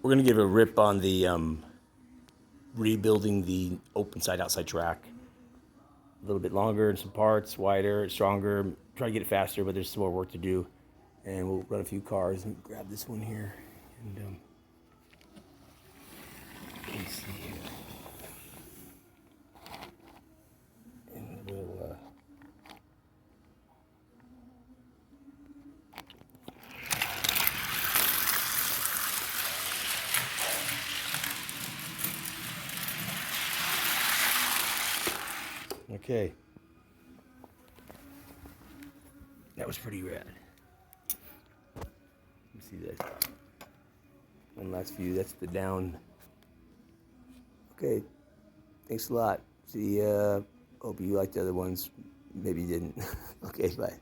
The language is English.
We're gonna give a rip on the rebuilding the open side outside track. A little bit longer in some parts, wider, stronger. Try to get it faster, but there's some more work to do. And we'll run a few cars and grab this one here. And let's see here. And we'll okay. That was pretty rad. Let me see that. One last view. That's the down. Okay. Thanks a lot. See, hope you liked the other ones. Maybe you didn't. Okay, bye.